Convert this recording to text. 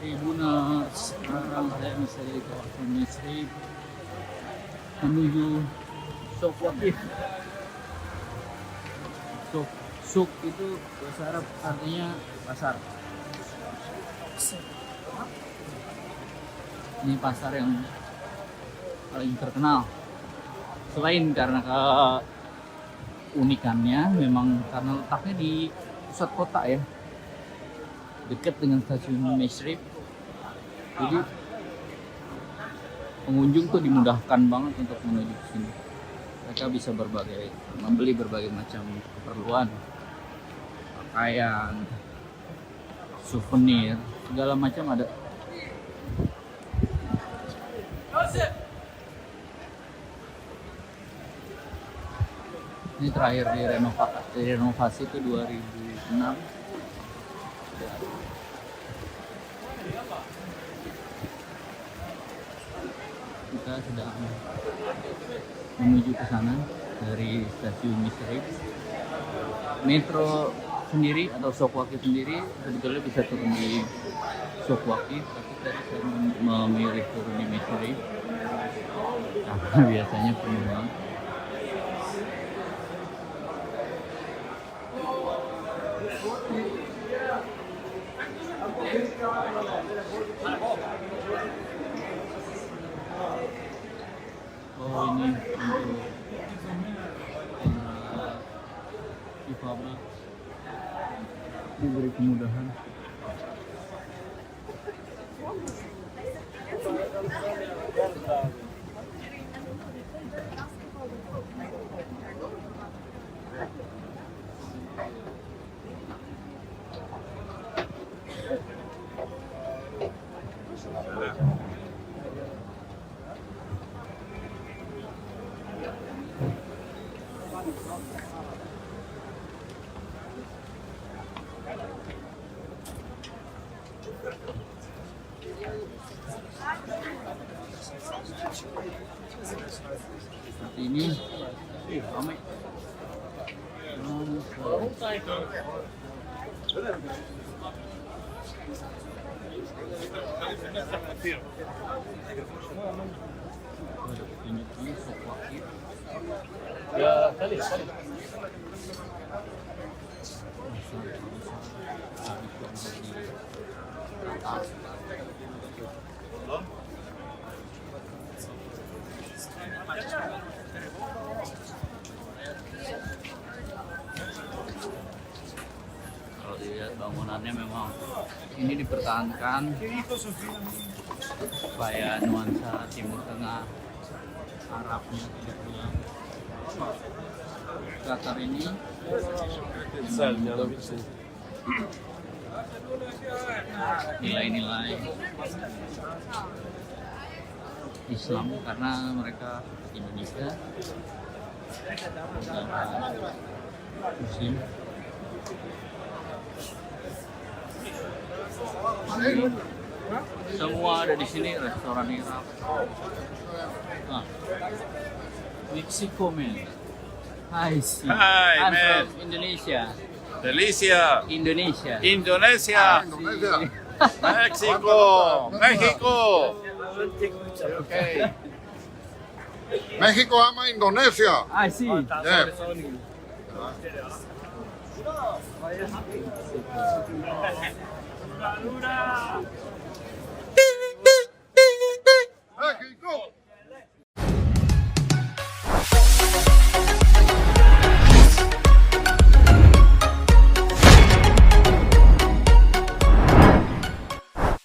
Tribunal. Sekarang saya bisa dari kawasan Mesri menuju Sok Wakif. Suk itu bahasa Arab artinya pasar. Ini pasar yang paling terkenal. Selain karena keunikannya, memang karena letaknya di pusat kota ya, dekat dengan stasiun Mesrib. Jadi pengunjung tuh dimudahkan banget untuk menuju ke sini. Mereka bisa membeli berbagai macam keperluan, pakaian, souvenir, segala macam ada. Ini terakhir direnovasi itu 2006. Kita sedang menuju ke sana dari stasiun Mesrib. Metro sendiri atau Sok Wakif sendiri sebetulnya bisa turun di Sok Wakif, tapi tadi saya memilih turun di Mesrib karena biasanya penuh banget. Oh, ini untuk difabel diberi kemudahan. Seperti ini, ramai. Ada pertunjukan Sok Wakif. Ya, kali. Kalau dilihat bangunannya memang ini dipertahankan supaya nuansa Timur Tengah Arabnya tidak hilang. Qatar ini nilai-nilai Islam karena mereka Indonesia negara Muslim. Semua ada di sini, restoran Arab. Ah, Mexico man. Hi, I'm man. from Indonesia. Delicia. Indonesia. Indonesia. Mexico. México. Okay. México ama Indonesia. I see. Yeah.